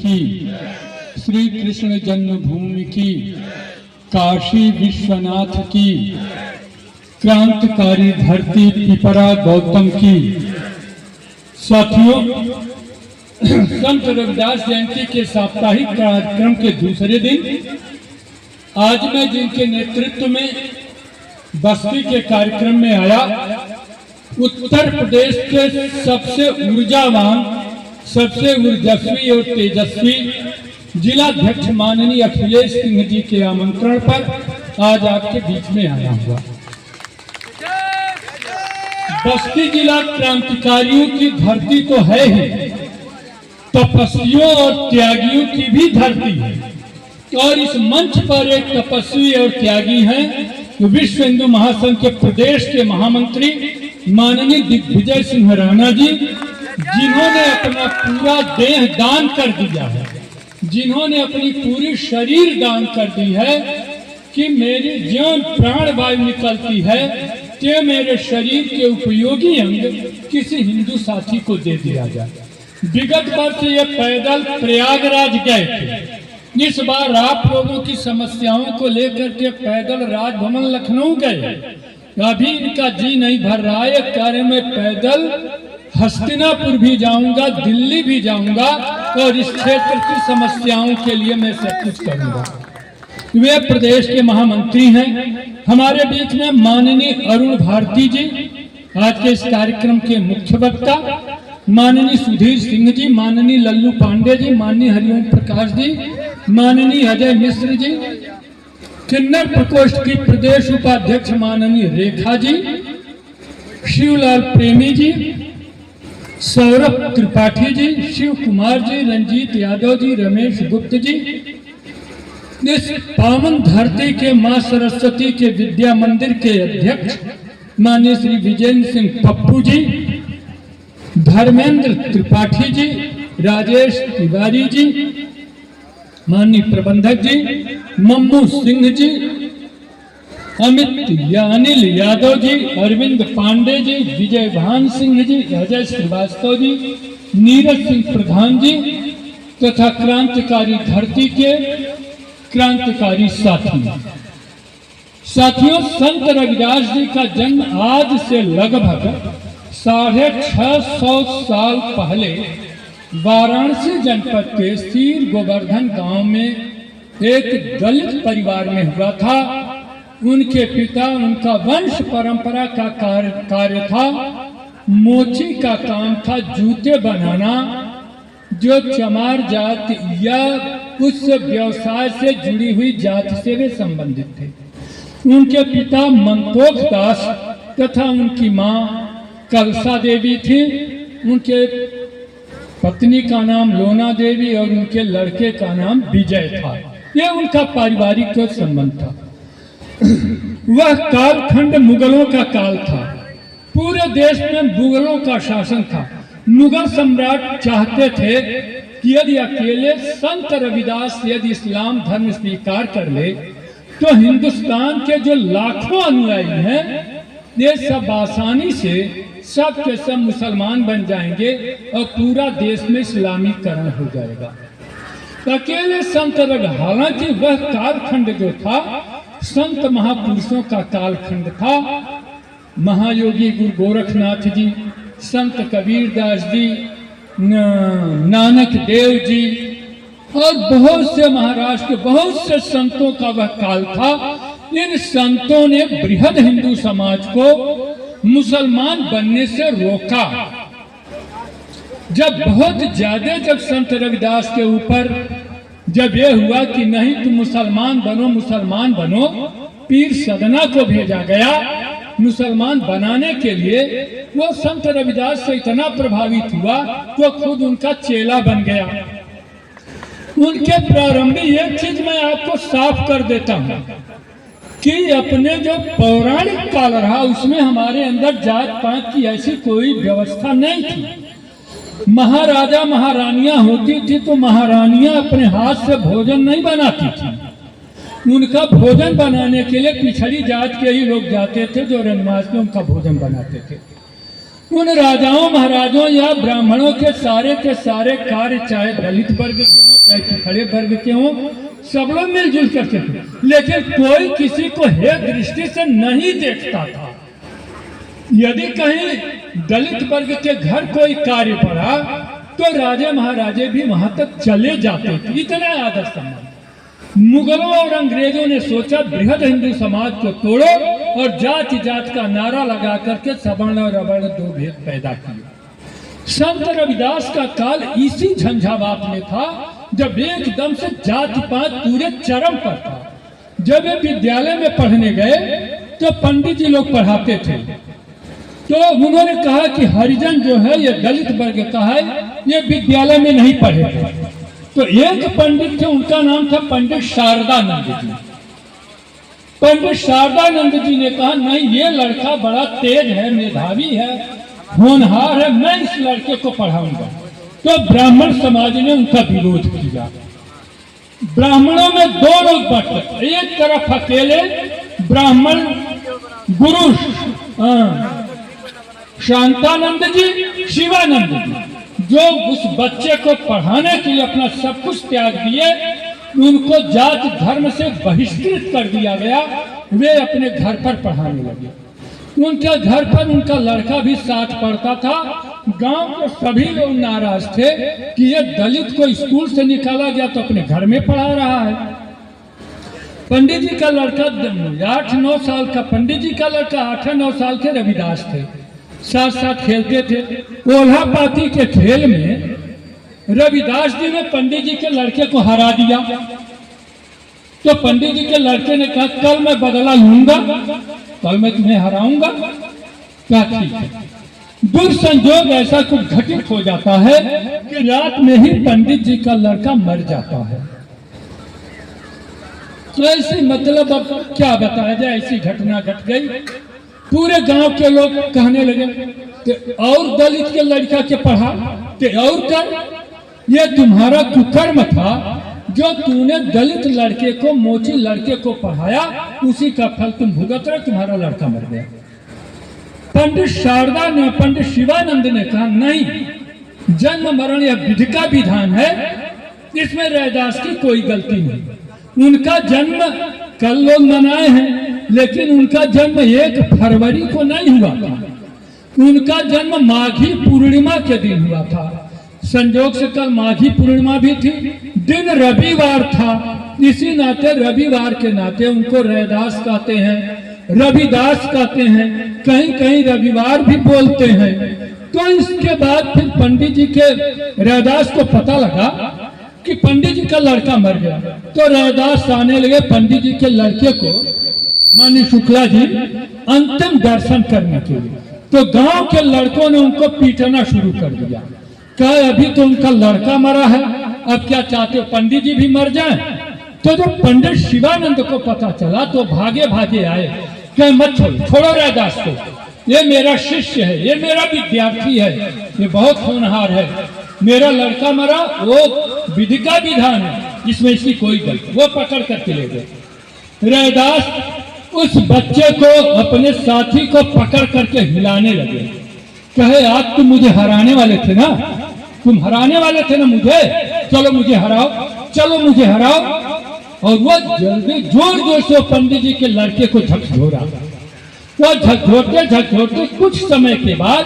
की, श्री कृष्ण जन्मभूमि की, काशी विश्वनाथ की, क्रांतिकारी धरती पिपरा गौतम की। साथियों, संत रविदास जयंती के साप्ताहिक कार्यक्रम के दूसरे दिन आज मैं जिनके नेतृत्व में बस्ती के कार्यक्रम में आया, उत्तर प्रदेश के सबसे ऊर्जावान, सबसे ऊर्जस्वी और तेजस्वी जिलाध्यक्ष माननीय अखिलेश सिंह जी के आमंत्रण पर आज आपके बीच में आया हुआ। बस्ती जिला क्रांतिकारियों की धरती तो है ही, तपस्वियों और त्यागियों की भी धरती है। और इस मंच पर एक तपस्वी और त्यागी हैं विश्व हिंदू महासंघ के प्रदेश के महामंत्री माननीय दिग्विजय सिंह राणा जी, जिन्होंने अपना पूरा देह दान कर दिया है, जिन्होंने अपनी पूरी शरीर दान कर दी है कि मेरी ज्यों प्राणवायु निकलती है ते मेरे शरीर के उपयोगी अंग किसी हिंदू साथी को दे दिया जाए। विगत वर्ष ये पैदल प्रयागराज गए थे। इस बार आप लोगों की समस्याओं को लेकर के पैदल राजभवन लखनऊ गए। अभी इनका जी नहीं भर रहा है, कह रहे मैं पैदल हस्तिनापुर भी जाऊंगा, दिल्ली भी जाऊंगा और इस क्षेत्र की समस्याओं के लिए मैं सब कुछ करूंगा। वे प्रदेश के महामंत्री हैं। हमारे बीच में माननीय अरुण भारती जी, आज के इस कार्यक्रम के मुख्य वक्ता, माननीय सुधीर सिंह जी, माननीय लल्लू पांडे जी, माननीय हरिओम प्रकाश जी, माननीय अजय मिश्र जी, किन्नर प्रकोष्ठ की प्रदेश उपाध्यक्ष माननीय रेखा जी, शिवलाल प्रेमी जी, सौरभ त्रिपाठी जी, शिव कुमार जी, रंजीत यादव जी, रमेश गुप्त जी, इस पावन धरती के मां सरस्वती के विद्या मंदिर के अध्यक्ष माननीय श्री विजेंद्र सिंह पप्पू जी, धर्मेंद्र त्रिपाठी जी, राजेश तिवारी जी, माननीय प्रबंधक जी, मम्मू सिंह जी, अनिल यादव जी, अरविंद पांडे जी, विजय भान सिंह जी, अजय श्रीवास्तव जी, नीरज सिंह प्रधान जी तथा क्रांतिकारी धरती के क्रांतिकारी साथियों। संत रविदास जी का जन्म आज से लगभग 650 साल पहले वाराणसी जनपद के सीर गोवर्धन गांव में एक दलित परिवार में हुआ था। उनके पिता, उनका वंश परंपरा का कार्य था, मोची का काम था, जूते बनाना, जो चमार जात या उस व्यवसाय से जुड़ी हुई जात से वे संबंधित थे। उनके पिता मंतोख दास तथा उनकी मां कलसा देवी थी। उनके पत्नी का नाम लोना देवी और उनके लड़के का नाम विजय था। यह उनका पारिवारिक संबंध था। वह कालखंड मुगलों का काल था। पूरे देश में मुगलों का शासन था। मुगल सम्राट चाहते थे कि यदि अकेले संत रविदास यदि इस्लाम धर्म स्वीकार कर ले तो हिंदुस्तान के जो लाखों अनुयायी हैं ये सब आसानी से सब के सब मुसलमान बन जाएंगे और पूरा देश में इस्लामीकरण हो जाएगा। अकेले संत रवि, हालांकि वह कालखंड जो था संत महापुरुषों का कालखंड था। महायोगी गुरु गोरखनाथ जी, संत कबीरदास जी, नानक देव जी और बहुत से महाराष्ट्र के बहुत से संतों का वह काल था। इन संतों ने बृहद हिंदू समाज को मुसलमान बनने से रोका। जब बहुत ज्यादा जब संत रविदास के ऊपर जब यह हुआ कि नहीं तुम मुसलमान बनो, पीर सदना को भेजा गया मुसलमान बनाने के लिए। वो संत रविदास से इतना प्रभावित हुआ वो खुद उनका चेला बन गया। उनके प्रारंभिक एक चीज मैं आपको साफ कर देता हूँ कि अपने जो पौराणिक काल रहा उसमें हमारे अंदर जात पात की ऐसी कोई व्यवस्था नहीं थी। महाराजा महारानियां होती थी तो महारानियां अपने हाथ से भोजन नहीं बनाती थी। उनका भोजन बनाने के लिए पिछड़ी जात के ही लोग जाते थे जो रनवास में उनका भोजन बनाते थे। उन राजाओं महाराजों या ब्राह्मणों के सारे कार्य, चाहे दलित वर्ग के हों चाहे पिछड़े वर्ग के हों, सब लोग मिलजुल करते थे, लेकिन कोई किसी को हेय दृष्टि से नहीं देखता था। यदि कहीं दलित वर्ग के घर कोई कार्य पड़ा तो राजे महाराजे भी वहां तक चले जाते थे, इतना आदर सम्मान। मुगलों और अंग्रेजों ने सोचा बृहद हिंदू समाज को तोड़ो और जाति जात का नारा लगा करके सवर्ण और अवर्ण दो भेद पैदा किए। संत रविदास का काल इसी झंझावात में था, जब एकदम से जाति पात पूरे चरम पर था। जब वे विद्यालय में पढ़ने गए तो पंडित जी लोग पढ़ाते थे, तो उन्होंने कहा कि हरिजन जो है ये दलित वर्ग का है, ये विद्यालय में नहीं पढ़ेगा। तो एक पंडित थे, उनका नाम था पंडित शारदानंद जी। पंडित शारदानंद जी ने कहा नहीं, ये लड़का बड़ा तेज है, मेधावी है, होनहार है, मैं इस लड़के को पढ़ाऊंगा। तो ब्राह्मण समाज ने उनका विरोध किया। ब्राह्मणों में दो लोग बटे, एक तरफ अकेले ब्राह्मण गुरु शांतानंद जी, शिवानंद जी, जो उस बच्चे को पढ़ाने के लिए अपना सब कुछ त्याग दिए, उनको जात धर्म से बहिष्कृत कर दिया गया। वे अपने घर पर पढ़ाने लगे। उनके घर पर उनका लड़का भी साथ पढ़ता था। गांव के सभी लोग नाराज थे कि ये दलित को स्कूल से निकाला गया तो अपने घर में पढ़ा रहा है। पंडित जी का लड़का 8-9 साल का, पंडित जी का लड़का 8-9 साल के रविदास थे, साथ साथ खेलते थे। ओल्हा पाती के खेल में रविदास जी ने पंडित जी के लड़के को हरा दिया। तो पंडित जी के लड़के ने कहा कल मैं बदला लूंगा, कल मैं तुम्हें हराऊंगा। क्या ठीक है। दुर्संजोग ऐसा कुछ घटित हो जाता है कि रात में ही पंडित जी का लड़का मर जाता है। तो ऐसी मतलब अब क्या बताया जाए, ऐसी घटना घट गई। पूरे गांव के लोग कहने लगे कि और दलित के लड़का के पढ़ा कि और कर, ये तुम्हारा कुकर्म था जो तूने दलित लड़के को, मोची लड़के को पढ़ाया, उसी का फल तुम भुगत रहे, तुम्हारा लड़का मर गया। पंडित शिवानंद ने कहा नहीं, जन्म मरण यह विधि का विधान है, इसमें रैदास की कोई गलती नहीं। उनका जन्म कल लोग मनाए हैं, लेकिन उनका जन्म 1 फरवरी को नहीं हुआ था। उनका जन्म माघी पूर्णिमा के दिन हुआ था। संजोग से कल माघी पूर्णिमा भी थी, दिन रविवार था। इसी नाते रविवार के नाते उनको रैदास कहते हैं, रविदास कहते हैं, कहीं कहीं रविवार भी बोलते हैं। तो इसके बाद फिर पंडित जी के रैदास को पता लगा कि पंडित जी का लड़का मर गया। तो रैदास आने लगे पंडित जी के लड़के को, माननीय शुक्ला जी, अंतिम दर्शन करने के लिए। तो गांव के लड़कों ने उनको पीटना शुरू कर दिया। कहा अभी तो उनका लड़का मरा है, अब क्या चाहते हो पंडित जी भी मर जाएं? तो जब पंडित शिवानंद को पता चला तो भागे भागे आए, कहे मत छोड़ो रैदास को, ये मेरा शिष्य है, ये मेरा विद्यार्थी है, ये बहुत होनहार है, मेरा लड़का मरा, वो विधि का विधान है, इसमें इसकी कोई गलती। वो पकड़ करके ले गए। रैदास उस बच्चे को, अपने साथी को पकड़ करके हिलाने लगे। कहे आज तुम मुझे हराने वाले थे ना, तुम हराने वाले थे ना मुझे, चलो मुझे हराओ, चलो मुझे हराओ। और वो जल्दी जोर जोर से पंडित जी के लड़के को झकझोरा। वो झकझोरते कुछ समय के बाद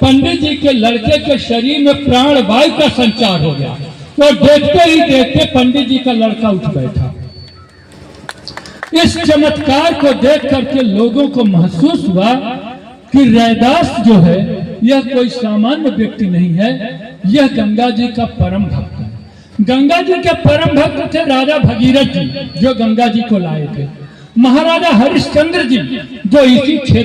पंडित जी के लड़के के शरीर में प्राणवायु का संचार हो गया। तो देखते ही देखते पंडित जी का लड़का उठ बैठा। इस चमत्कार को देख करके लोगों को महसूस हुआ कि रैदास जो है यह कोई सामान्य व्यक्ति नहीं है, यह गंगा जी का परम भक्त है। गंगा जी के परम भक्त थे राजा भगीरथ जी, जो गंगा जी को लाए थे। महाराजा हरिश्चंद्र जी, जो इसी क्षेत्र